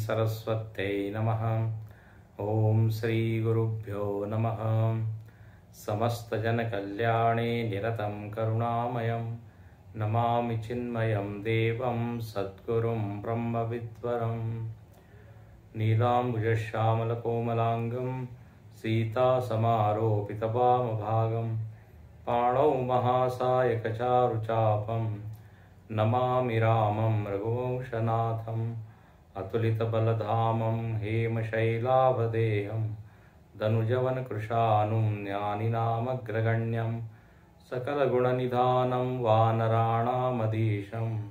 सरस्वत्यै नमः। ओम श्री गुरुभ्यो नमः। समस्त जन कल्याणे निरतं करुणामयं नमामि चिन्मयं देवं सद्गुरुं ब्रह्मविद्वरं। नीलाम्बुजश्यामलकोमलाङ्गं सीतासमारोपितवामभागं पाणौ महासायकचारुचापं नमामि रामं रघुवंशनाथम्। अतुलितबलधामं हेमशैलावदेहं धनुजवनकृशानुं ज्ञानिनामग्रगण्यं सकलगुणनिधानं वानराणामधीशं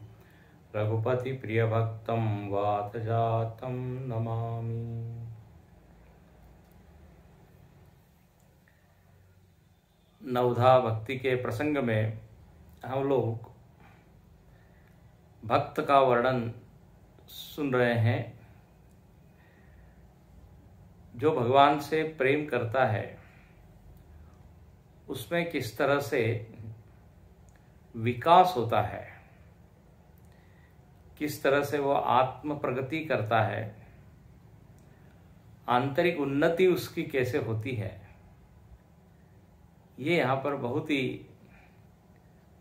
रघुपतिप्रियभक्तं वातजातं नमामि। नवधा भक्ति के प्रसंग में हम लोग भक्त का वर्णन सुन रहे हैं। जो भगवान से प्रेम करता है उसमें किस तरह से विकास होता है, किस तरह से वो आत्म प्रगति करता है, आंतरिक उन्नति उसकी कैसे होती है, ये यहाँ पर बहुत ही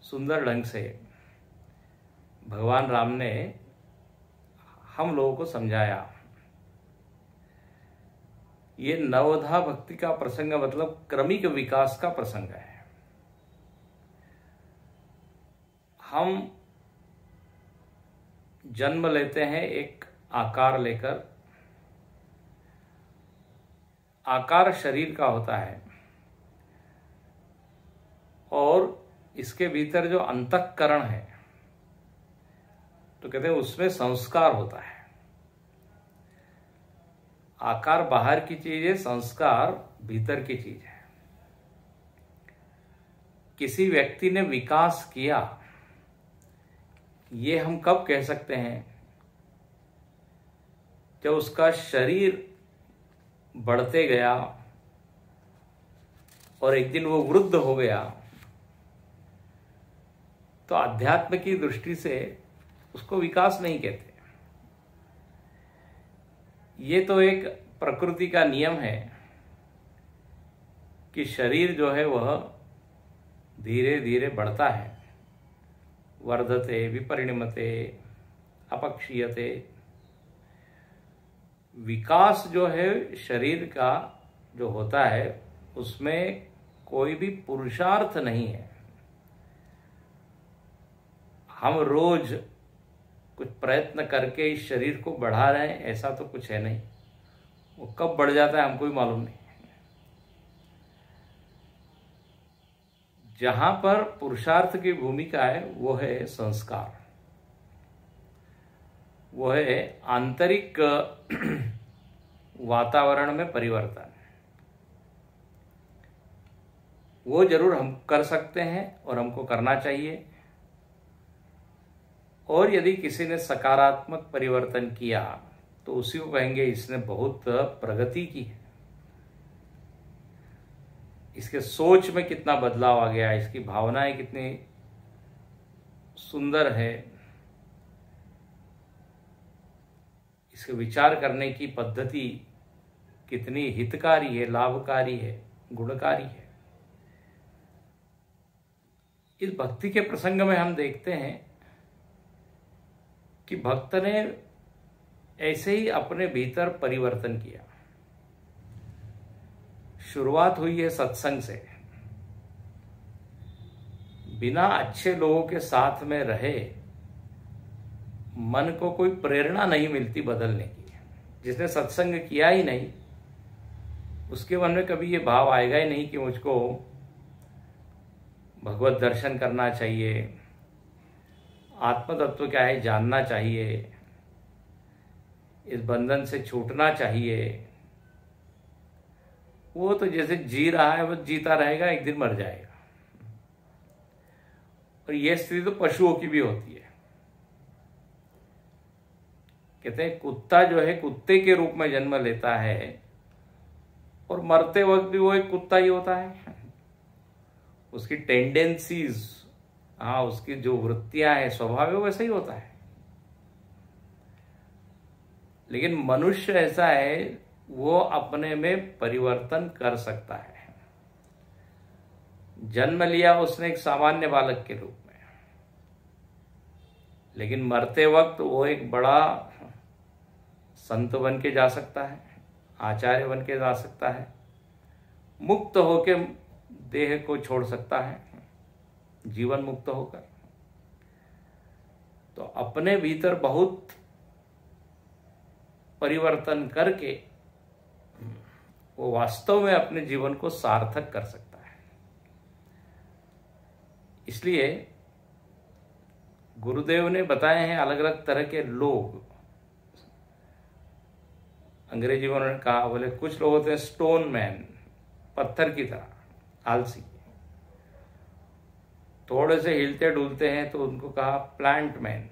सुंदर ढंग से भगवान राम ने हम लोगों को समझाया। ये नवधा भक्ति का प्रसंग मतलब क्रमिक विकास का प्रसंग है। हम जन्म लेते हैं एक आकार लेकर। आकार शरीर का होता है और इसके भीतर जो अंतःकरण है तो कहते हैं उसमें संस्कार होता है। आकार बाहर की चीज है, संस्कार भीतर की चीज है। किसी व्यक्ति ने विकास किया, ये हम कब कह सकते हैं? जब उसका शरीर बढ़ते गया और एक दिन वो वृद्ध हो गया, तो अध्यात्म की दृष्टि से उसको विकास नहीं कहते। ये तो एक प्रकृति का नियम है कि शरीर जो है वह धीरे धीरे बढ़ता है। वर्धते विपरिणमते अपक्षीयते। विकास जो है शरीर का जो होता है उसमें कोई भी पुरुषार्थ नहीं है। हम रोज कुछ प्रयत्न करके इस शरीर को बढ़ा रहे हैं ऐसा तो कुछ है नहीं। वो कब बढ़ जाता है हमको भी मालूम नहीं। जहां पर पुरुषार्थ की भूमिका है वो है संस्कार, वो है आंतरिक वातावरण में परिवर्तन। वो जरूर हम कर सकते हैं और हमको करना चाहिए। और यदि किसी ने सकारात्मक परिवर्तन किया तो उसी को कहेंगे इसने बहुत प्रगति की है। इसके सोच में कितना बदलाव आ गया, इसकी भावनाएं कितनी सुंदर है, इसके विचार करने की पद्धति कितनी हितकारी है, लाभकारी है, गुणकारी है। इस भक्ति के प्रसंग में हम देखते हैं कि भक्त ने ऐसे ही अपने भीतर परिवर्तन किया। शुरुआत हुई है सत्संग से। बिना अच्छे लोगों के साथ में रहे मन को कोई प्रेरणा नहीं मिलती बदलने की। जिसने सत्संग किया ही नहीं उसके मन में कभी ये भाव आएगा ही नहीं कि मुझको भगवत दर्शन करना चाहिए, आत्म तत्व क्या है जानना चाहिए। इस बंधन से छूटना चाहिए, वो तो जैसे जी रहा है वो जीता रहेगा, एक दिन मर जाएगा। और यह स्थिति तो पशुओं की भी होती है। कहते हैं कुत्ता जो है कुत्ते के रूप में जन्म लेता है और मरते वक्त भी वो एक कुत्ता ही होता है। उसकी टेंडेंसीज, हाँ, उसकी जो वृत्तियां हैं, स्वभाव है, वैसा ही होता है। लेकिन मनुष्य ऐसा है, वो अपने में परिवर्तन कर सकता है। जन्म लिया उसने एक सामान्य बालक के रूप में, लेकिन मरते वक्त वो एक बड़ा संत बन के जा सकता है, आचार्य बन के जा सकता है, मुक्त होके देह को छोड़ सकता है, जीवन मुक्त होकर। तो अपने भीतर बहुत परिवर्तन करके वो वास्तव में अपने जीवन को सार्थक कर सकता है। इसलिए गुरुदेव ने बताए हैं अलग अलग तरह के लोग। अंग्रेजी में उन्होंने कहा, बोले कुछ लोग होते हैं स्टोन मैन, पत्थर की तरह, आलसी, थोड़े से हिलते डुलते हैं तो उनको कहा प्लांट मैन,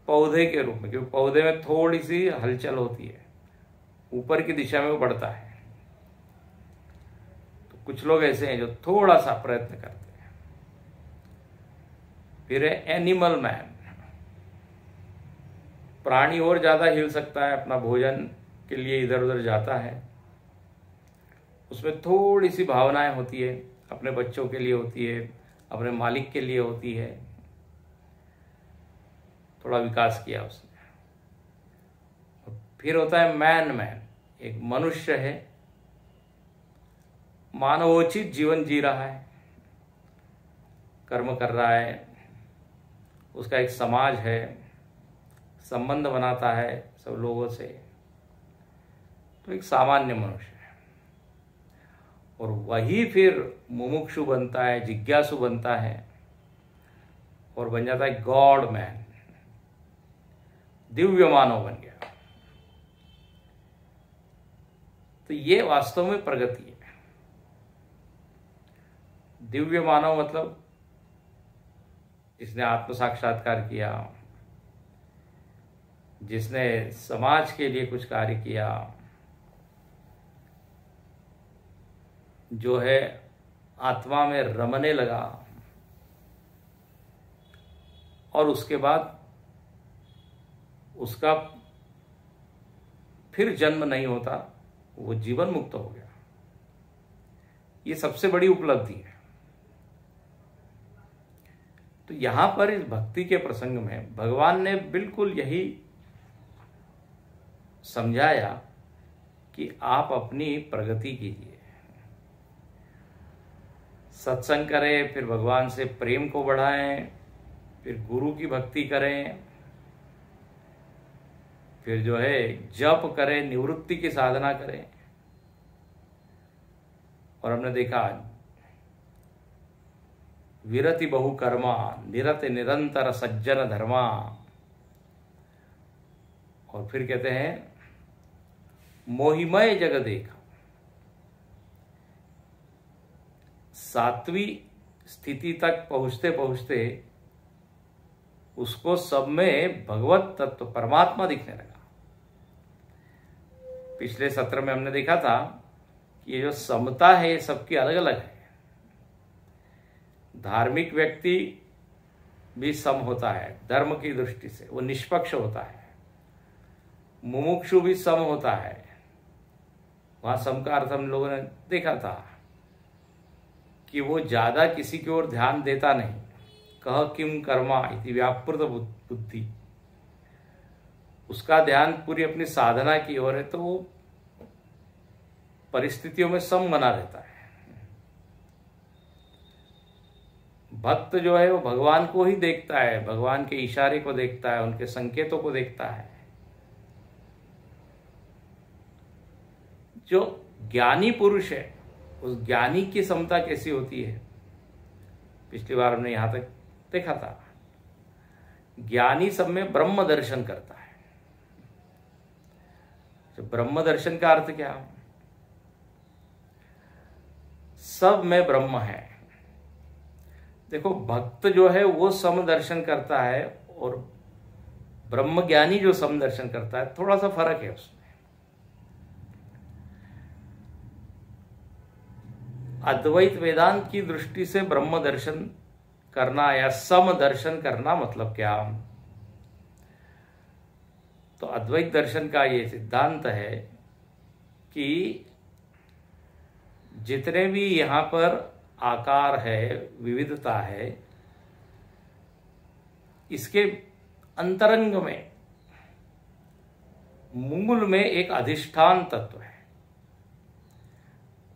पौधे के रूप में, क्योंकि पौधे में थोड़ी सी हलचल होती है, ऊपर की दिशा में वो बढ़ता है। तो कुछ लोग ऐसे हैं जो थोड़ा सा प्रयत्न करते हैं। फिर है एनिमल मैन, प्राणी और ज्यादा हिल सकता है, अपना भोजन के लिए इधर उधर जाता है, उसमें थोड़ी सी भावनाएं होती है, अपने बच्चों के लिए होती है, अपने मालिक के लिए होती है, थोड़ा विकास किया उसने। फिर होता है मैन, एक मनुष्य है, मानवोचित जीवन जी रहा है, कर्म कर रहा है, उसका एक समाज है, संबंध बनाता है सब लोगों से, तो एक सामान्य मनुष्य है। और वही फिर मुमुक्षु बनता है, जिज्ञासु बनता है और बन जाता है गॉड मैन, दिव्य मानव बन गया। तो ये वास्तव में प्रगति है। दिव्य मानव मतलब जिसने आत्म साक्षात्कार किया, जिसने समाज के लिए कुछ कार्य किया, जो है आत्मा में रमने लगा और उसके बाद उसका फिर जन्म नहीं होता, वो जीवन मुक्त हो गया। ये सबसे बड़ी उपलब्धि है। तो यहां पर इस भक्ति के प्रसंग में भगवान ने बिल्कुल यही समझाया कि आप अपनी प्रगति कीजिए, सत्संग करें, फिर भगवान से प्रेम को बढ़ाएं, फिर गुरु की भक्ति करें, फिर जो है जप करें, निवृत्ति की साधना करें। और हमने देखा विरति बहु कर्मा, निरत निरंतर सज्जन धर्मा। और फिर कहते हैं मोहिमय जग देखा। सातवीं स्थिति तक पहुंचते पहुंचते उसको सब में भगवत तत्व परमात्मा दिखने लगा। पिछले सत्र में हमने देखा था कि ये जो समता है ये सबकी अलग अलग है। धार्मिक व्यक्ति भी सम होता है, धर्म की दृष्टि से वो निष्पक्ष होता है। मुमुक्षु भी सम होता है, वहां सम का अर्थ हम लोगों ने देखा था कि वो ज्यादा किसी की ओर ध्यान देता नहीं। कह किम कर्मा इति व्यापृत बुद्धि, उसका ध्यान पूरी अपनी साधना की ओर है, तो वो परिस्थितियों में सम बना रहता है। भक्त जो है वो भगवान को ही देखता है, भगवान के इशारे को देखता है, उनके संकेतों को देखता है। जो ज्ञानी पुरुष है उस ज्ञानी की समता कैसी होती है, पिछली बार हमने यहां तक देखा था। ज्ञानी सब में ब्रह्म दर्शन करता है, तो ब्रह्म दर्शन का अर्थ क्या? सब में ब्रह्म है। देखो, भक्त जो है वो सम दर्शन करता है और ब्रह्म ज्ञानी जो सम दर्शन करता है, थोड़ा सा फर्क है उसमें। अद्वैत वेदांत की दृष्टि से ब्रह्म दर्शन करना या सम दर्शन करना मतलब क्या? तो अद्वैत दर्शन का ये सिद्धांत है कि जितने भी यहां पर आकार है, विविधता है, इसके अंतरंग में, मूल में एक अधिष्ठान तत्व है।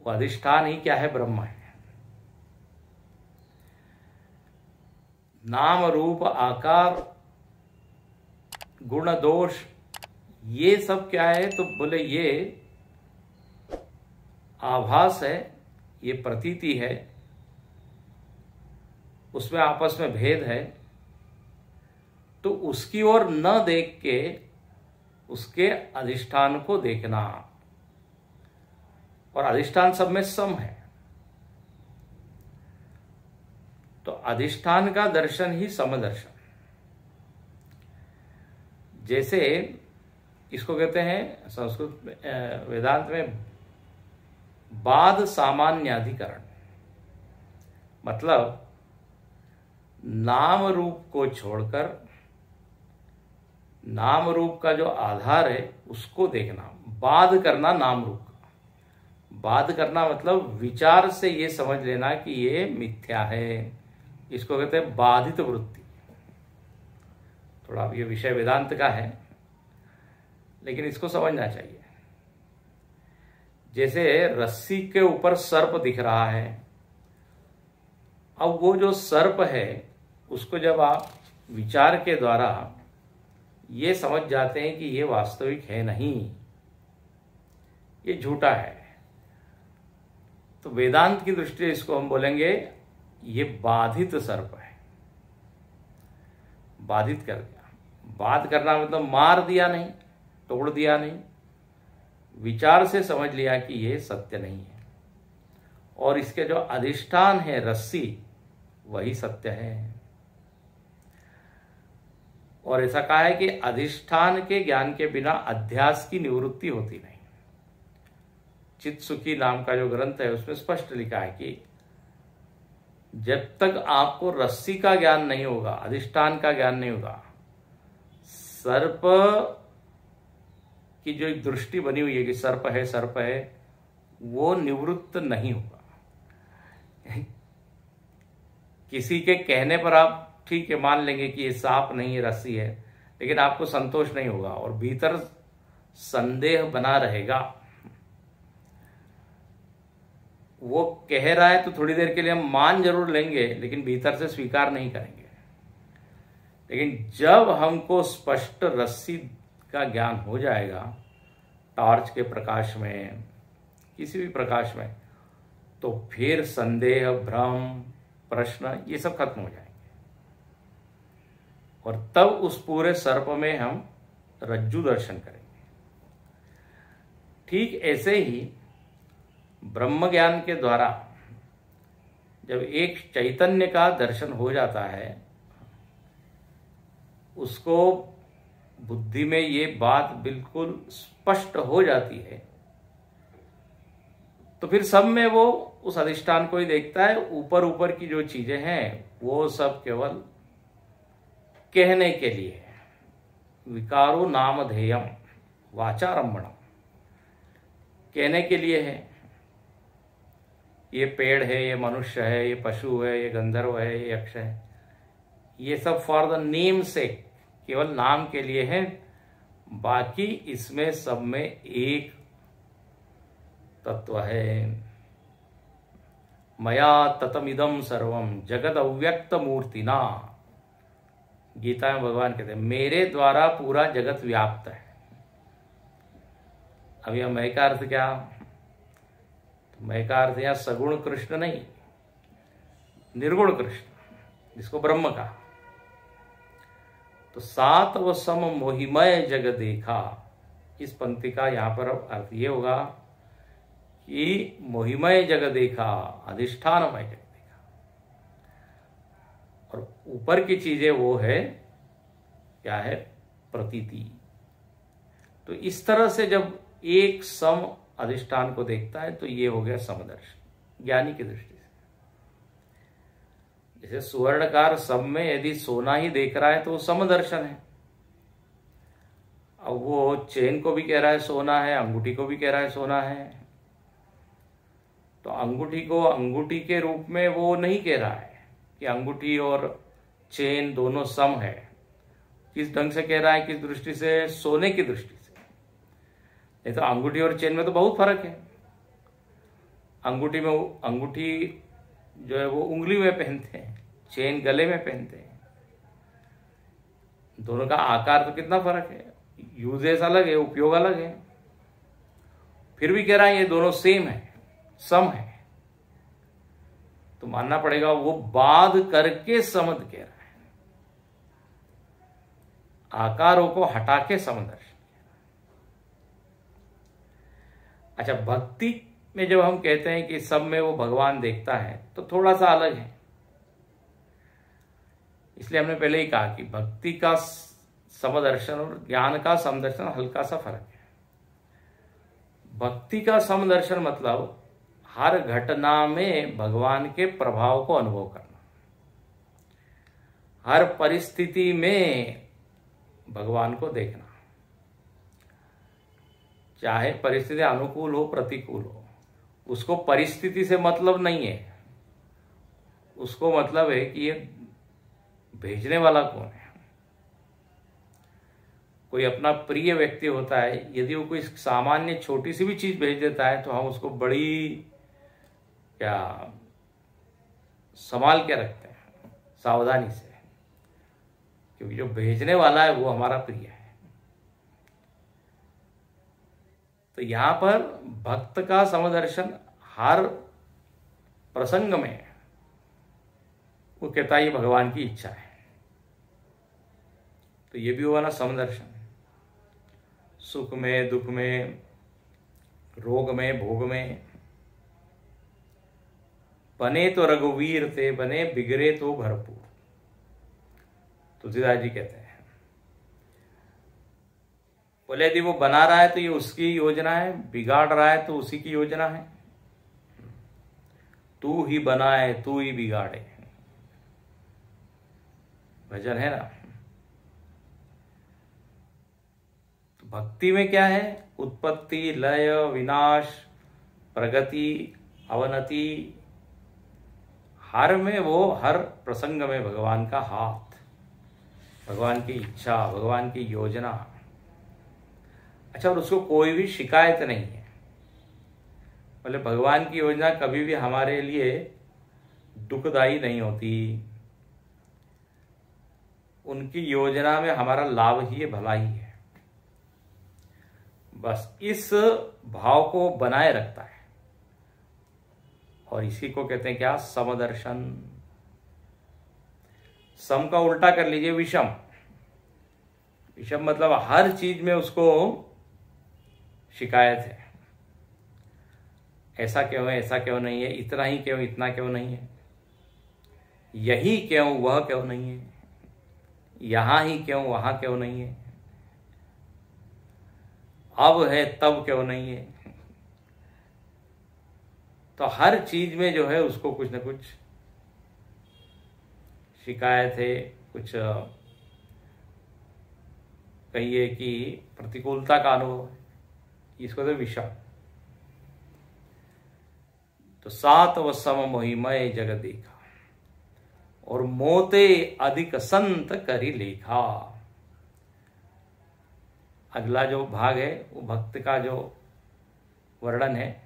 वो अधिष्ठान ही क्या है? ब्रह्म है। नाम रूप आकार गुण दोष ये सब क्या है? तो बोले ये आभास है, ये प्रतीति है, उसमें आपस में भेद है। तो उसकी ओर न देख के उसके अधिष्ठान को देखना, और अधिष्ठान सब में सम है। तो अधिष्ठान का दर्शन ही समदर्शन। जैसे इसको कहते हैं संस्कृत वेदांत में बाद सामान्याधिकरण, मतलब नाम रूप को छोड़कर नाम रूप का जो आधार है उसको देखना, बाद करना नाम रूप का। बाद करना मतलब विचार से ये समझ लेना कि ये मिथ्या है, इसको कहते हैं बाधित वृत्ति। थोड़ा ये विषय वेदांत का है, लेकिन इसको समझना चाहिए। जैसे रस्सी के ऊपर सर्प दिख रहा है, अब वो जो सर्प है उसको जब आप विचार के द्वारा ये समझ जाते हैं कि ये वास्तविक है नहीं, ये झूठा है, तो वेदांत की दृष्टि से इसको हम बोलेंगे ये बाधित सर्प है। बाधित कर दिया। बाध करना मतलब मार दिया नहीं, तोड़ दिया नहीं, विचार से समझ लिया कि ये सत्य नहीं है, और इसके जो अधिष्ठान है रस्सी, वही सत्य है। और ऐसा कहा है कि अधिष्ठान के ज्ञान के बिना अध्यास की निवृत्ति होती नहीं। चित्सुखी नाम का जो ग्रंथ है उसमें स्पष्ट लिखा है कि जब तक आपको रस्सी का ज्ञान नहीं होगा, अधिष्ठान का ज्ञान नहीं होगा, सर्प की जो एक दृष्टि बनी हुई है कि सर्प है, वो निवृत्त नहीं होगा। किसी के कहने पर आप ठीक है मान लेंगे कि ये सांप नहीं है, रस्सी है, लेकिन आपको संतोष नहीं होगा और भीतर संदेह बना रहेगा। वो कह रहा है तो थोड़ी देर के लिए हम मान जरूर लेंगे, लेकिन भीतर से स्वीकार नहीं करेंगे। लेकिन जब हमको स्पष्ट रस्सी का ज्ञान हो जाएगा, टॉर्च के प्रकाश में, किसी भी प्रकाश में, तो फिर संदेह, भ्रम, प्रश्न ये सब खत्म हो जाएंगे, और तब उस पूरे सर्प में हम रज्जु दर्शन करेंगे। ठीक ऐसे ही ब्रह्म ज्ञान के द्वारा जब एक चैतन्य का दर्शन हो जाता है, उसको बुद्धि में ये बात बिल्कुल स्पष्ट हो जाती है, तो फिर सब में वो उस अधिष्ठान को ही देखता है। ऊपर ऊपर की जो चीजें हैं वो सब केवल कहने के लिए है। विकारो नामधेयम वाचारंभणम, कहने के लिए है। ये पेड़ है, ये मनुष्य है, ये पशु है, ये गंधर्व है, ये यक्ष है, ये सब फॉर द नेम से, केवल नाम के लिए है। बाकी इसमें सब में एक तत्व है। मया ततमिदम सर्वम जगत अव्यक्त मूर्तिना, गीता में भगवान कहते हैं मेरे द्वारा पूरा जगत व्याप्त है। अब यह मय का अर्थ क्या? तो मय का अर्थ यहां सगुण कृष्ण नहीं, निर्गुण कृष्ण, जिसको ब्रह्म का। तो सात व सम मोहिमय जग देखा, इस पंक्ति का यहाँ पर अब अर्थ ये होगा कि मोहिमय जग देखा, अधिष्ठानमय जग देखा, और ऊपर की चीजें वो है क्या है, प्रतीति। तो इस तरह से जब एक सम अधिष्ठान को देखता है तो ये हो गया समदर्शन ज्ञानी की दृष्टि से। जैसे सुवर्णकार सब में यदि सोना ही देख रहा है तो वो समदर्शन है। अब वो चेन को भी कह रहा है सोना है, अंगूठी को भी कह रहा है सोना है, तो अंगूठी को अंगूठी के रूप में वो नहीं कह रहा है कि अंगूठी और चेन दोनों सम है। किस ढंग से कह रहा है, किस दृष्टि से, सोने की दृष्टि से। नहीं तो अंगूठी और चेन में तो बहुत फर्क है। अंगूठी जो है वो उंगली में पहनते हैं, चेन गले में पहनते हैं। दोनों का आकार तो कितना फर्क है, यूजेस अलग है, उपयोग अलग है, फिर भी कह रहा है ये दोनों सेम है, सम है। तो मानना पड़ेगा वो बाध करके समद कह रहा है, आकारों को हटा के समदर्शन। अच्छा, भक्ति में जब हम कहते हैं कि सब में वो भगवान देखता है तो थोड़ा सा अलग है। इसलिए हमने पहले ही कहा कि भक्ति का समदर्शन और ज्ञान का समदर्शन हल्का सा फर्क है। भक्ति का समदर्शन मतलब हर घटना में भगवान के प्रभाव को अनुभव करना, हर परिस्थिति में भगवान को देखना, चाहे परिस्थिति अनुकूल हो प्रतिकूल हो। उसको परिस्थिति से मतलब नहीं है, उसको मतलब है कि ये भेजने वाला कौन है। कोई अपना प्रिय व्यक्ति होता है, यदि वो कोई सामान्य छोटी सी भी चीज भेज देता है तो हम उसको बड़ी क्या संभाल के रखते हैं, सावधानी से, क्योंकि जो भेजने वाला है वो हमारा प्रिय है। तो यहां पर भक्त का समदर्शन हर प्रसंग में वो कहता है ये भगवान की इच्छा है, तो ये भी हुआ ना समदर्शन। सुख में, दुख में, रोग में, भोग में, बने तो रघुवीर थे, बने बिगड़े तो भरपूर, तुलसीदास जी कहते हैं। बोले यदि वो बना रहा है तो ये उसकी योजना है, बिगाड़ रहा है तो उसी की योजना है। तू ही बनाए तू ही बिगाड़े, भजन है ना। तो भक्ति में क्या है, उत्पत्ति, लय, विनाश, प्रगति, अवनति, हर में वो हर प्रसंग में भगवान का हाथ, भगवान की इच्छा, भगवान की योजना। अच्छा, और उसको कोई भी शिकायत नहीं है। मतलब भगवान की योजना कभी भी हमारे लिए दुखदायी नहीं होती। उनकी योजना में हमारा लाभ ही है, भलाई है। बस इस भाव को बनाए रखता है, और इसी को कहते हैं क्या, समदर्शन। सम का उल्टा कर लीजिए विषम। विषम मतलब हर चीज में उसको शिकायत है, ऐसा क्यों है, ऐसा क्यों नहीं है, इतना ही क्यों, इतना क्यों नहीं है, यही क्यों, वह क्यों नहीं है, यहां ही क्यों, वहां क्यों नहीं है, अब है तब क्यों नहीं है। तो हर चीज में जो है उसको कुछ न कुछ शिकायत है, कुछ कहिए कि प्रतिकूलता का अनुभव है। इसको तो विषम। तो सात व सम मोहिमय जग देखा, और मोते अधिक संत करी लेखा। अगला जो भाग है वो भक्त का जो वर्णन है,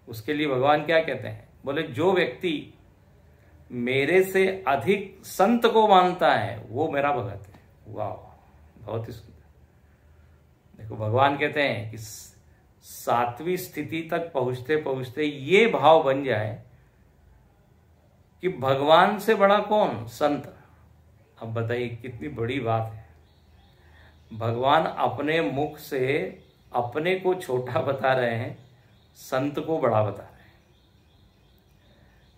उसके लिए भगवान क्या कहते हैं, बोले जो व्यक्ति मेरे से अधिक संत को मानता है वो मेरा भगत है। वाह, बहुत ही सुंदर। देखो भगवान कहते हैं कि सातवीं स्थिति तक पहुंचते पहुंचते ये भाव बन जाए कि भगवान से बड़ा कौन, संत। अब बताइए कितनी बड़ी बात है। भगवान अपने मुख से अपने को छोटा बता रहे हैं, संत को बड़ा बता रहे हैं।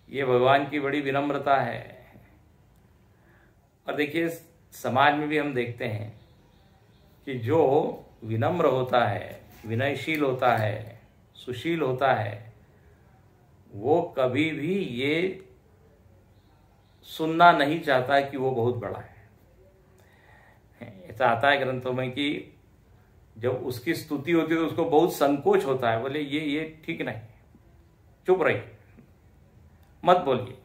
ये भगवान की बड़ी विनम्रता है। और देखिए समाज में भी हम देखते हैं कि जो विनम्र होता है, विनयशील होता है, सुशील होता है, वो कभी भी ये सुनना नहीं चाहता कि वो बहुत बड़ा है। ऐसा आता है ग्रंथों में कि जब उसकी स्तुति होती है तो उसको बहुत संकोच होता है, बोले ये ठीक नहीं, चुप रहिए, मत बोलिए,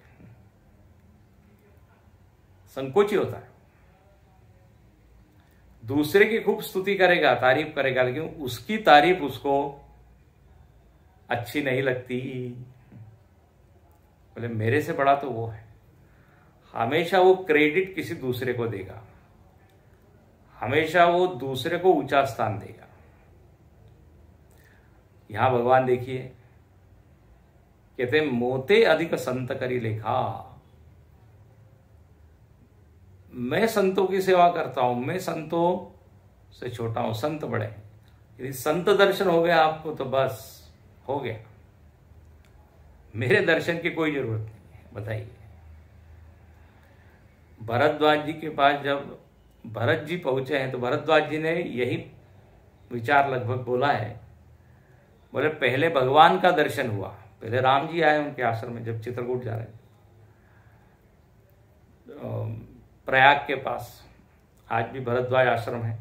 संकोच ही होता है। दूसरे की खूब स्तुति करेगा, तारीफ करेगा, लेकिन उसकी तारीफ उसको अच्छी नहीं लगती। बोले मेरे से बड़ा तो वो है। हमेशा वो क्रेडिट किसी दूसरे को देगा, हमेशा वो दूसरे को ऊंचा स्थान देगा। यहां भगवान देखिए कहते मोते अधिक संत करी लेखा। मैं संतों की सेवा करता हूं, मैं संतों से छोटा हूं, संत बड़े हैं। यदि संत दर्शन हो गया आपको तो बस हो गया, मेरे दर्शन की कोई जरूरत नहीं है। बताइए, भरद्वाज जी के पास जब भरत जी पहुंचे हैं तो भरद्वाज जी ने यही विचार लगभग बोला है। बोले पहले भगवान का दर्शन हुआ, पहले राम जी आए उनके आश्रम में जब चित्रकूट जा रहे थे प्रयाग के पास, आज भी भरद्वाज आश्रम है।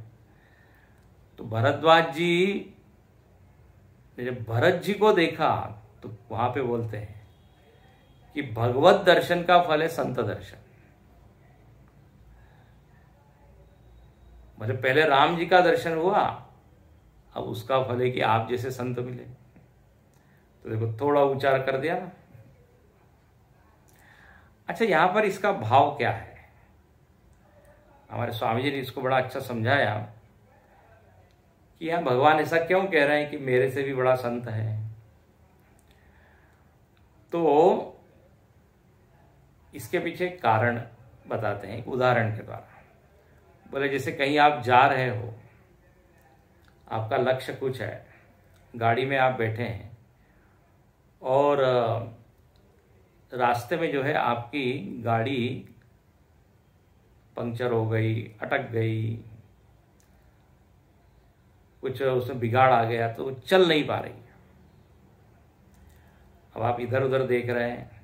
तो भरद्वाज जी ने जब भरत जी को देखा तो वहां पे बोलते हैं कि भगवत दर्शन का फल है संत दर्शन। मतलब पहले राम जी का दर्शन हुआ, अब उसका फल है कि आप जैसे संत मिले। तो देखो थोड़ा उच्चार कर दिया ना। अच्छा, यहां पर इसका भाव क्या है? हमारे स्वामी जी ने इसको बड़ा अच्छा समझाया कि यहां भगवान ऐसा क्यों कह रहे हैं कि मेरे से भी बड़ा संत है। तो इसके पीछे कारण बताते हैं उदाहरण के द्वारा। बोले जैसे कहीं आप जा रहे हो, आपका लक्ष्य कुछ है, गाड़ी में आप बैठे हैं और रास्ते में जो है आपकी गाड़ी पंक्चर हो गई, अटक गई, कुछ उसमें बिगाड़ आ गया तो चल नहीं पा रही। अब आप इधर उधर देख रहे हैं।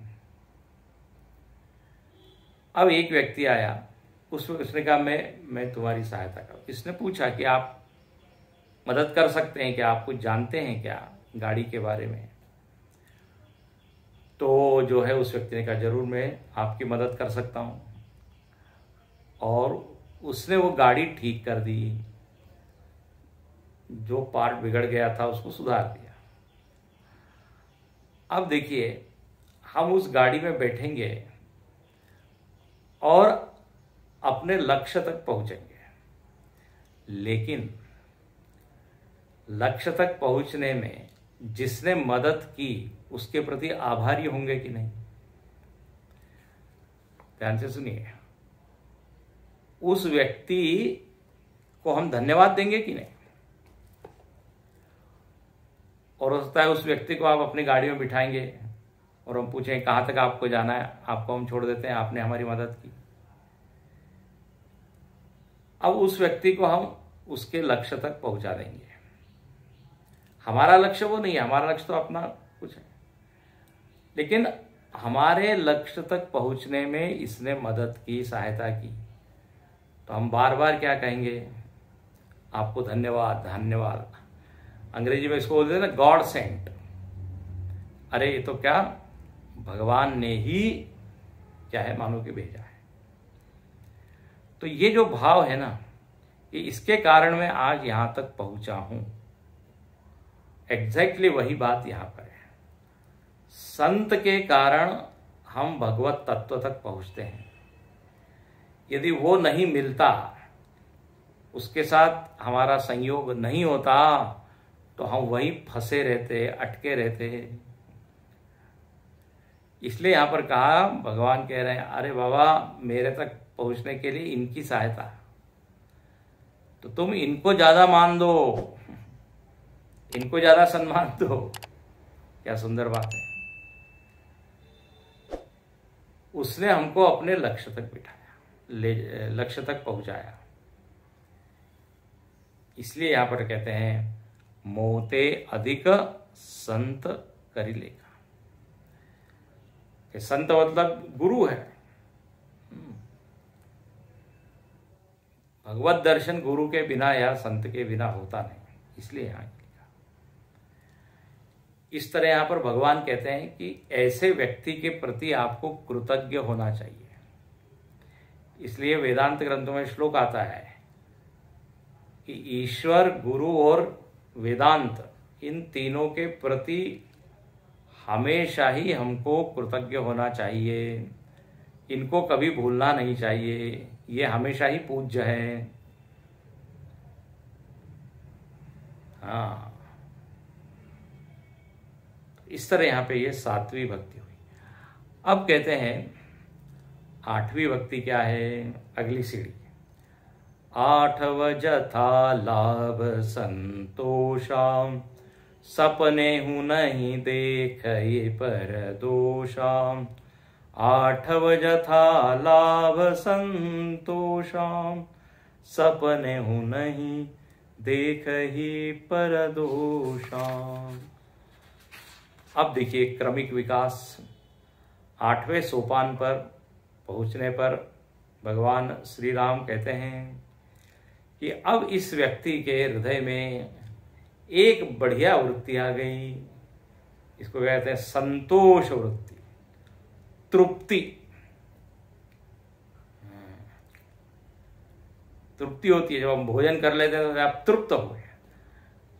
अब एक व्यक्ति आया, उसने कहा मैं तुम्हारी सहायता करूं। इसने पूछा कि आप मदद कर सकते हैं क्या, आप कुछ जानते हैं क्या गाड़ी के बारे में? तो जो है उस व्यक्ति ने कहा जरूर मैं आपकी मदद कर सकता हूं। और उसने वो गाड़ी ठीक कर दी, जो पार्ट बिगड़ गया था उसको सुधार दिया। अब देखिए, हम उस गाड़ी में बैठेंगे और अपने लक्ष्य तक पहुंचेंगे, लेकिन लक्ष्य तक पहुंचने में जिसने मदद की उसके प्रति आभारी होंगे कि नहीं? ध्यान से सुनिए, उस व्यक्ति को हम धन्यवाद देंगे कि नहीं? और हो सकता है उस व्यक्ति को आप अपनी गाड़ी में बिठाएंगे और हम पूछें कहां तक आपको जाना है, आपको हम छोड़ देते हैं, आपने हमारी मदद की। अब उस व्यक्ति को हम उसके लक्ष्य तक पहुंचा देंगे। हमारा लक्ष्य वो नहीं है, हमारा लक्ष्य तो अपना कुछ है, लेकिन हमारे लक्ष्य तक पहुंचने में इसने मदद की, सहायता की, तो हम बार बार क्या कहेंगे? आपको धन्यवाद, धन्यवाद। अंग्रेजी में इसको बोलते हैं ना, गॉड सेंट। अरे ये तो क्या भगवान ने ही क्या है मानो कि भेजा है। तो ये जो भाव है ना, ये इसके कारण मैं आज यहां तक पहुंचा हूं। एग्जैक्टली वही बात यहां पर है। संत के कारण हम भगवत तत्व तक पहुंचते हैं। यदि वो नहीं मिलता, उसके साथ हमारा संयोग नहीं होता, तो हम वहीं फंसे रहते, अटके रहते। इसलिए यहां पर कहा, भगवान कह रहे हैं अरे बाबा, मेरे तक पहुंचने के लिए इनकी सहायता। तो तुम इनको ज्यादा मान दो, इनको ज्यादा सम्मान दो। क्या सुंदर बात है। उसने हमको अपने लक्ष्य तक बिठाया, लक्ष्य तक पहुंचाया। इसलिए यहां पर कहते हैं मोते अधिक संत करी लेगा। संत मतलब गुरु है। भगवत दर्शन गुरु के बिना या संत के बिना होता नहीं, इसलिए यहां लिखा। इस तरह यहां पर भगवान कहते हैं कि ऐसे व्यक्ति के प्रति आपको कृतज्ञ होना चाहिए। इसलिए वेदांत ग्रंथों में श्लोक आता है कि ईश्वर, गुरु और वेदांत, इन तीनों के प्रति हमेशा ही हमको कृतज्ञ होना चाहिए। इनको कभी भूलना नहीं चाहिए, ये हमेशा ही पूज्य है। हाँ, इस तरह यहां पे ये 7वीं भक्ति हुई। अब कहते हैं 8वीं भक्ति क्या है, अगली सीढ़ी। 8 जथा लाभ संतोषाम, सपने हूं नहीं देख ये पर दोषाम। 8 जथा लाभ संतोषाम, सपने हूं नहीं देख ही पर दोषाम। अब देखिए क्रमिक विकास। 8वें सोपान पर पहुंचने पर भगवान श्री राम कहते हैं कि अब इस व्यक्ति के हृदय में एक बढ़िया वृत्ति आ गई। इसको कहते हैं संतोष वृत्ति, तृप्ति। तृप्ति होती है जब हम भोजन कर लेते हैं तो आप तृप्त हो गए।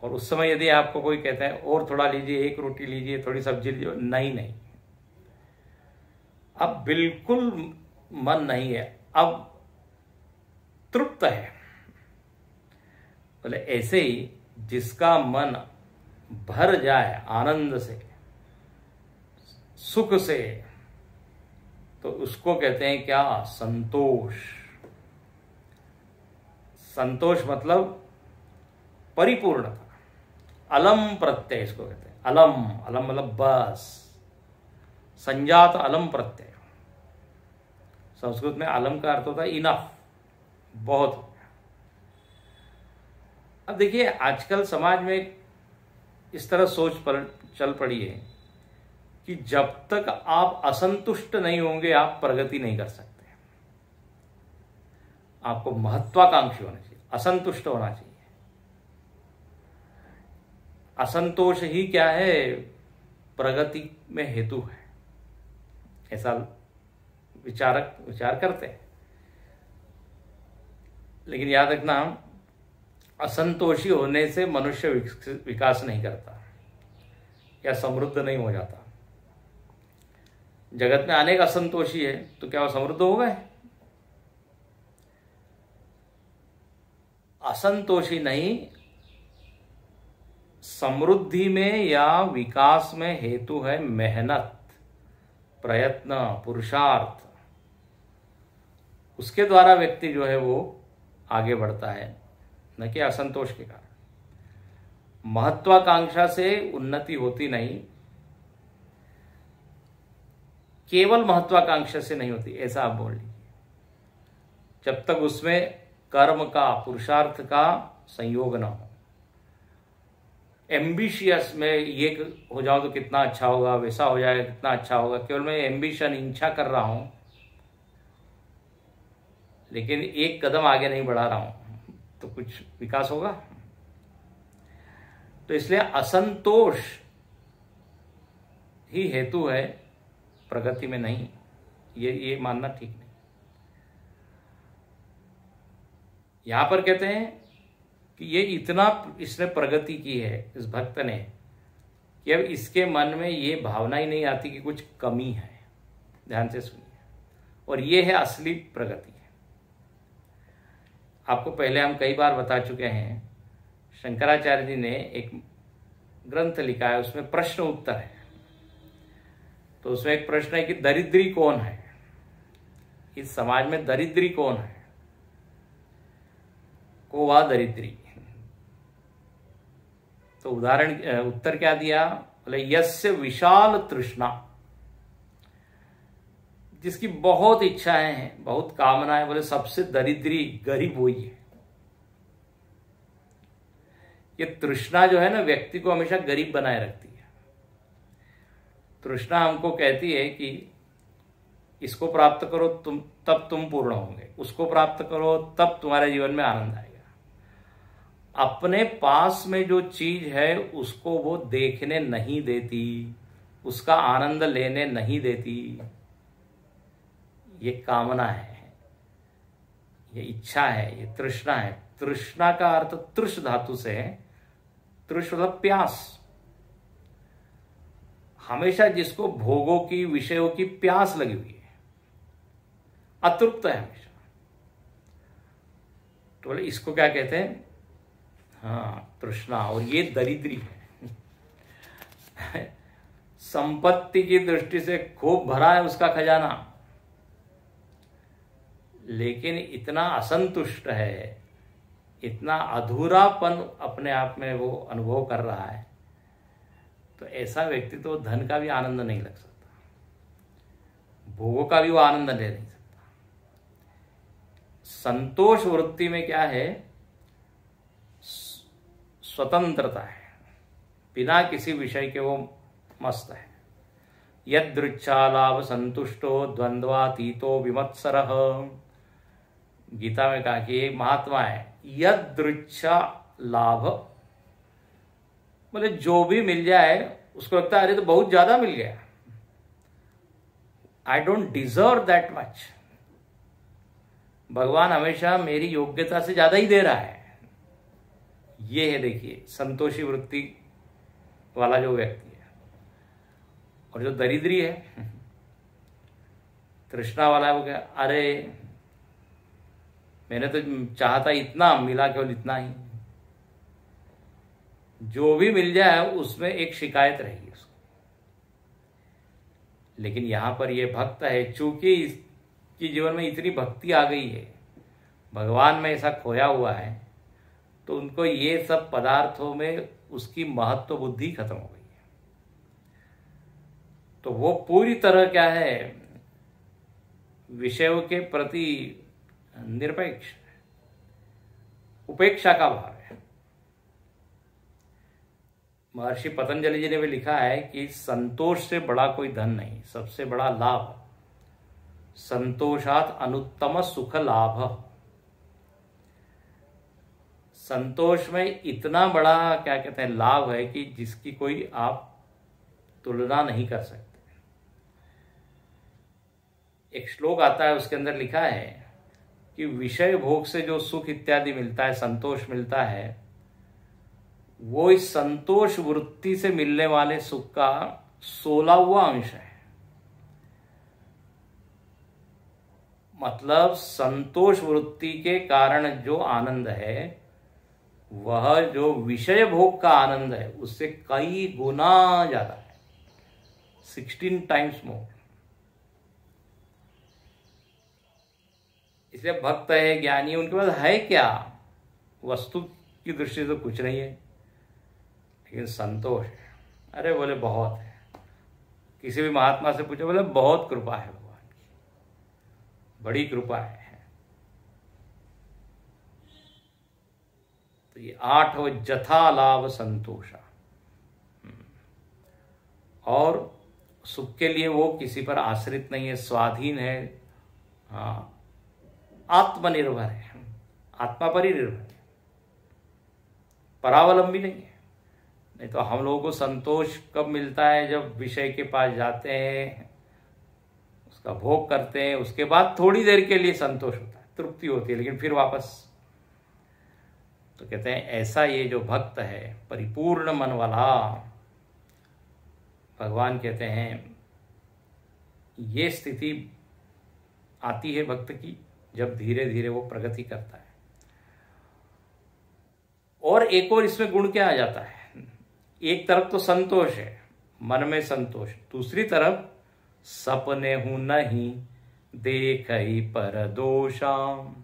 और उस समय यदि आपको कोई कहता है और थोड़ा लीजिए, एक रोटी लीजिए, थोड़ी सब्जी लीजिए, नहीं, अब बिल्कुल मन नहीं है, अब तृप्त है। बोले ऐसे ही जिसका मन भर जाए आनंद से, सुख से, तो उसको कहते हैं क्या, संतोष। संतोष मतलब परिपूर्णता। अलम प्रत्यय इसको कहते हैं। अलम, अलम मतलब बस, संजात अलम प्रत्यय। संस्कृत में अलम का अर्थ होता है इनफ, बहुत हो गया। अब देखिए आजकल समाज में इस तरह सोच पर चल पड़ी है कि जब तक आप असंतुष्ट नहीं होंगे आप प्रगति नहीं कर सकते। आपको महत्वाकांक्षी होना चाहिए, असंतुष्ट होना चाहिए। असंतोष ही क्या है, प्रगति में हेतु है, ऐसा विचारक विचार करते हैं। लेकिन याद रखना, असंतोषी होने से मनुष्य विकास नहीं करता या समृद्ध नहीं हो जाता। जगत में अनेक असंतोषी है तो क्या वो समृद्ध हो गए? असंतोषी नहीं, समृद्धि में या विकास में हेतु है मेहनत, प्रयत्न, पुरुषार्थ। उसके द्वारा व्यक्ति जो है वो आगे बढ़ता है, न कि असंतोष के कारण। महत्वाकांक्षा से उन्नति होती नहीं, केवल महत्वाकांक्षा से नहीं होती, ऐसा आप बोल लीजिए। जब तक उसमें कर्म का, पुरुषार्थ का संयोग ना हो। एम्बिशियस में ये हो जाओ तो कितना अच्छा होगा, वैसा हो जाए कितना अच्छा होगा, केवल मैं एम्बिशन, इच्छा कर रहा हूं लेकिन एक कदम आगे नहीं बढ़ा रहा हूं, तो कुछ विकास होगा? तो इसलिए असंतोष ही हेतु है, प्रगति में नहीं। ये मानना ठीक नहीं। यहां पर कहते हैं कि ये इतना इसने प्रगति की है इस भक्त ने कि अब इसके मन में ये भावना ही नहीं आती कि कुछ कमी है। ध्यान से सुनिए, और ये है असली प्रगति। आपको पहले हम कई बार बता चुके हैं, शंकराचार्य जी ने एक ग्रंथ लिखा है, उसमें प्रश्न उत्तर है। तो उसमें एक प्रश्न है कि दरिद्री कौन है, इस समाज में दरिद्री कौन है, वो हुआ दरिद्री। तो उत्तर क्या दिया? बोले यस्य विशाल तृष्णा, जिसकी बहुत इच्छाएं हैं, बहुत कामनाएं, बोले सबसे दरिद्री गरीब वही है। ये तृष्णा जो है ना, व्यक्ति को हमेशा गरीब बनाए रखती है। तृष्णा हमको कहती है कि इसको प्राप्त करो तब तुम पूर्ण होंगे, उसको प्राप्त करो तब तुम्हारे जीवन में आनंद आएगा। अपने पास में जो चीज है उसको वो देखने नहीं देती, उसका आनंद लेने नहीं देती। ये कामना है, ये इच्छा है, ये तृष्णा है। तृष्णा का अर्थ तृष धातु से है। तृष मतलब प्यास। हमेशा जिसको भोगों की, विषयों की प्यास लगी हुई है, अतृप्त है हमेशा, तो बोले इसको क्या कहते हैं? हाँ, तृष्णा। और ये दरिद्री है। संपत्ति की दृष्टि से खूब भरा है उसका खजाना, लेकिन इतना असंतुष्ट है, इतना अधूरापन अपने आप में वो अनुभव कर रहा है। तो ऐसा व्यक्ति तो धन का भी आनंद नहीं लग सकता, भोगों का भी वो आनंद ले नहीं सकता। संतोष वृत्ति में क्या है? स्वतंत्रता है, बिना किसी विषय के वो मस्त है। यदृच्छा लाभ संतुष्टो द्वंद्वातीतो विमत्सरः। गीता में कहा कि एक महात्मा है, यदृच्छा लाभ, बोले जो भी मिल जाए उसको लगता है अरे तो बहुत ज्यादा मिल गया, I don't deserve that much. भगवान हमेशा मेरी योग्यता से ज्यादा ही दे रहा है। ये है, देखिए, संतोषी वृत्ति वाला जो व्यक्ति है। और जो दरिद्री है, तृष्णा वाला है, वो क्या, अरे मैंने तो चाहता इतना, मिला केवल इतना ही। जो भी मिल जाए उसमें एक शिकायत रहेगी उसको। लेकिन यहां पर ये भक्त है, चूंकि इसकी जीवन में इतनी भक्ति आ गई है, भगवान में ऐसा खोया हुआ है, तो उनको ये सब पदार्थों में उसकी महत्व बुद्धि खत्म हो गई है। तो वो पूरी तरह क्या है, विषयों के प्रति निरपेक्ष, उपेक्षा का भाव है। महर्षि पतंजलि जी ने भी लिखा है कि संतोष से बड़ा कोई धन नहीं, सबसे बड़ा लाभ संतोषात अनुत्तम सुख लाभ। संतोष में इतना बड़ा क्या कहते हैं लाभ है कि जिसकी कोई आप तुलना नहीं कर सकते। एक श्लोक आता है, उसके अंदर लिखा है कि विषय भोग से जो सुख इत्यादि मिलता है, संतोष मिलता है, वो इस संतोष वृत्ति से मिलने वाले सुख का 16वां अंश है। मतलब संतोष वृत्ति के कारण जो आनंद है, वह जो विषय भोग का आनंद है उससे कई गुना ज्यादा है, 16 टाइम्स मोर। इसलिए भक्त है, ज्ञानी, उनके पास है क्या? वस्तु की दृष्टि से तो कुछ नहीं है, लेकिन संतोष है। अरे बोले बहुत है। किसी भी महात्मा से पूछे, बोले बहुत कृपा है भगवान की, बड़ी कृपा है। तो ये 8 जथा लाभ संतोषा। और सुख के लिए वो किसी पर आश्रित नहीं है, स्वाधीन है, हाँ, आत्मनिर्भर है, आत्मा पर ही निर्भर है, परावलंबी नहीं है। नहीं तो हम लोगों को संतोष कब मिलता है? जब विषय के पास जाते हैं, उसका भोग करते हैं, उसके बाद थोड़ी देर के लिए संतोष होता है, तृप्ति होती है, लेकिन फिर वापस। तो कहते हैं ऐसा ये जो भक्त है, परिपूर्ण मन वाला, भगवान कहते हैं ये स्थिति आती है भक्त की जब धीरे धीरे वो प्रगति करता है। और एक और इसमें गुण क्या आ जाता है? एक तरफ तो संतोष है, मन में संतोष, दूसरी तरफ सपने हूं नहीं देख ही पर दोषाम।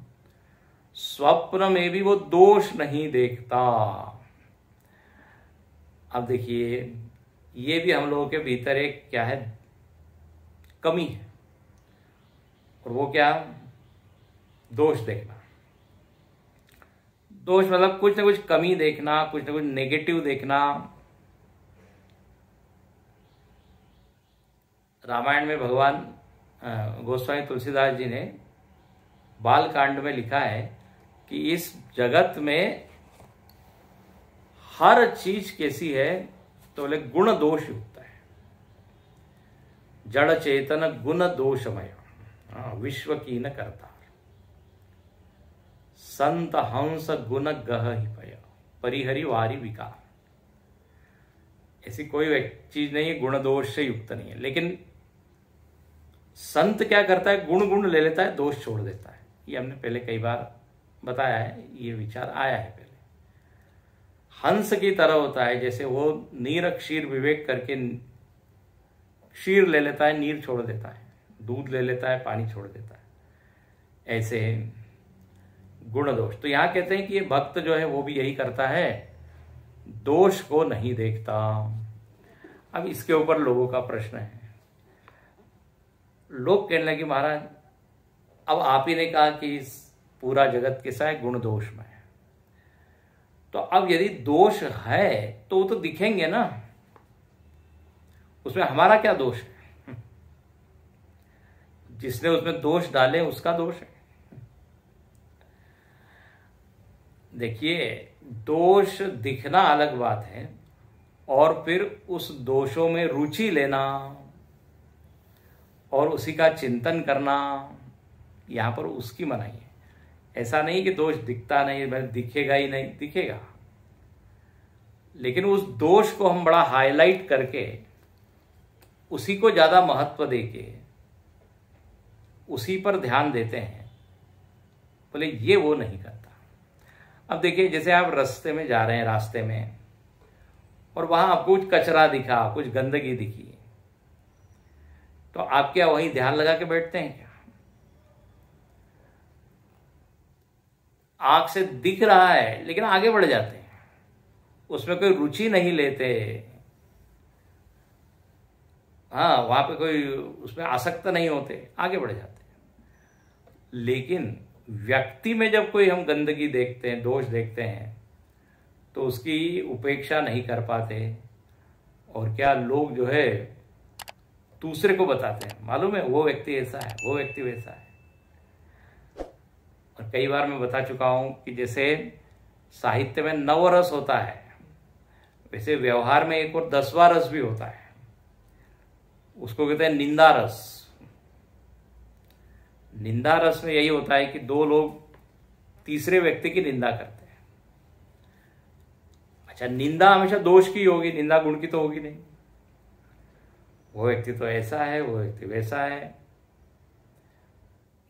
स्वप्न में भी वो दोष नहीं देखता। अब देखिए, ये भी हम लोगों के भीतर एक क्या है, कमी है। और वो क्या, दोष देखना। दोष मतलब कुछ ना कुछ कमी देखना, कुछ ना कुछ नेगेटिव देखना। रामायण में भगवान गोस्वामी तुलसीदास जी ने बाल कांड में लिखा है कि इस जगत में हर चीज कैसी है, तो बोले गुण दोष युक्त है। जड़ चेतन गुण दोषमय, विश्व की न करता, संत हंस गुण गह ही पय, परिहरि वारी विकार। ऐसी कोई चीज नहीं है गुण दोष से युक्त नहीं है। लेकिन संत क्या करता है, गुण गुण ले लेता है, दोष छोड़ देता है। ये हमने पहले कई बार बताया है, ये विचार आया है पहले। हंस की तरह होता है, जैसे वो नीर क्षीर विवेक करके क्षीर ले लेता है, नीर छोड़ देता है, दूध ले लेता है, पानी छोड़ देता है। ऐसे गुण दोष। तो यहां कहते हैं कि ये भक्त जो है वो भी यही करता है, दोष को नहीं देखता। अब इसके ऊपर लोगों का प्रश्न है। लोग कहने लगे महाराज, अब आप ही ने कहा कि इस पूरा जगत कैसा है, गुण दोष में है, तो अब यदि दोष है तो वो तो दिखेंगे ना, उसमें हमारा क्या दोष है? जिसने उसमें दोष डाले उसका दोष है। देखिए, दोष दिखना अलग बात है, और फिर उस दोषों में रुचि लेना और उसी का चिंतन करना, यहां पर उसकी मनाही है। ऐसा नहीं कि दोष दिखता नहीं, दिखेगा ही नहीं, दिखेगा, लेकिन उस दोष को हम बड़ा हाईलाइट करके उसी को ज्यादा महत्व देके उसी पर ध्यान देते हैं, बोले ये वो नहीं करता। अब देखिए, जैसे आप रास्ते में जा रहे हैं, रास्ते में, और वहां आपको कुछ कचरा दिखा, कुछ गंदगी दिखी, तो आप क्या वहीं ध्यान लगा के बैठते हैं क्या? आंख से दिख रहा है लेकिन आगे बढ़ जाते हैं, उसमें कोई रुचि नहीं लेते। हाँ, वहां पे कोई उसमें आसक्त नहीं होते, आगे बढ़ जाते हैं। लेकिन व्यक्ति में जब कोई हम गंदगी देखते हैं, दोष देखते हैं, तो उसकी उपेक्षा नहीं कर पाते, और क्या लोग जो है दूसरे को बताते हैं, मालूम है वो व्यक्ति ऐसा है, वो व्यक्ति वैसा है। और कई बार मैं बता चुका हूं कि जैसे साहित्य में 9 रस होता है, वैसे व्यवहार में एक और 10वां रस भी होता है, उसको कहते हैं निंदा रस। निंदा रस में यही होता है कि दो लोग तीसरे व्यक्ति की निंदा करते हैं। अच्छा, निंदा हमेशा दोष की होगी, निंदा गुण की तो होगी नहीं। वो व्यक्ति तो ऐसा है, वो व्यक्ति वैसा है,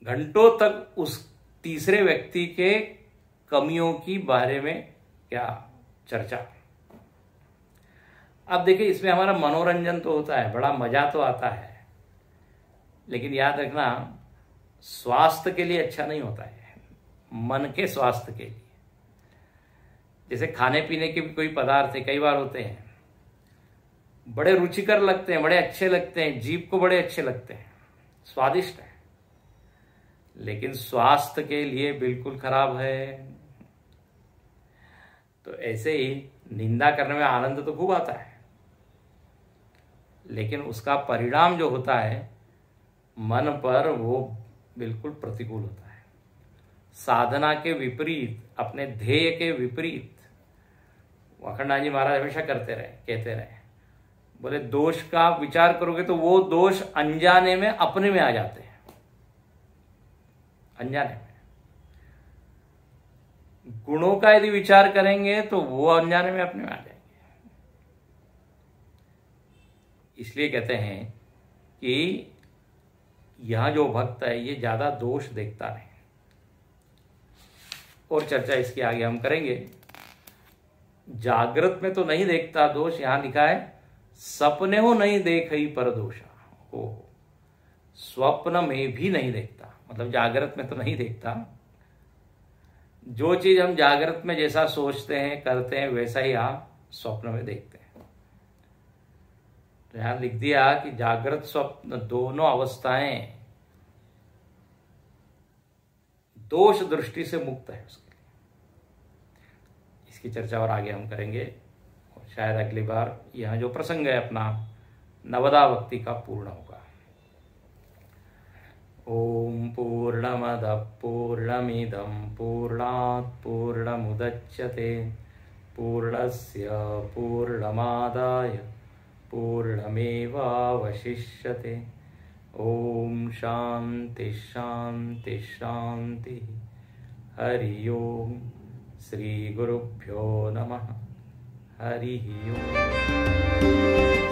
घंटों तक उस तीसरे व्यक्ति के कमियों की बारे में क्या चर्चा। अब देखिए, इसमें हमारा मनोरंजन तो होता है, बड़ा मजा तो आता है, लेकिन याद रखना स्वास्थ्य के लिए अच्छा नहीं होता है, मन के स्वास्थ्य के लिए। जैसे खाने पीने के भी कोई पदार्थ है, कई बार होते हैं बड़े रुचिकर लगते हैं, बड़े अच्छे लगते हैं, जीभ को बड़े अच्छे लगते हैं, स्वादिष्ट है, लेकिन स्वास्थ्य के लिए बिल्कुल खराब है। तो ऐसे ही निंदा करने में आनंद तो खूब आता है, लेकिन उसका परिणाम जो होता है मन पर, वो बिल्कुल प्रतिकूल होता है। साधना के विपरीत, अपने ध्येय के विपरीत अखंडानंद जी महाराज हमेशा करते रहे, कहते रहे, बोले दोष का आप विचार करोगे तो वो दोष अनजाने में अपने में आ जाते हैं, अनजाने में। गुणों का यदि विचार करेंगे तो वो अनजाने में अपने में आ जाएंगे। इसलिए कहते हैं कि यहां जो भक्त है ये ज्यादा दोष देखता नहीं। और चर्चा इसकी आगे हम करेंगे। जागृत में तो नहीं देखता दोष, यहां लिखा है सपने हो नहीं देख ही पर दोषा। ओ, स्वप्न में भी नहीं देखता, मतलब जागृत में तो नहीं देखता, जो चीज हम जागृत में जैसा सोचते हैं करते हैं वैसा ही आप स्वप्न में देखते हैं। तो यहां लिख दिया कि जागृत स्वप्न दोनों अवस्थाएं दोष दृष्टि से मुक्त है। उसके लिए इसकी चर्चा और आगे हम करेंगे, और शायद अगली बार यह जो प्रसंग है अपना नवदा भक्ति का पूर्ण होगा। ओम पूर्णमद पूर्णमिदं पूर्णात् पूर्णमुदच्यते पूर्णस्य पूर्णमादाय पूर्णमेवावशिष्यते। ओम शांति शांति शांति। हरि ओम। श्री गुरुभ्यो नमः। हरि ओम।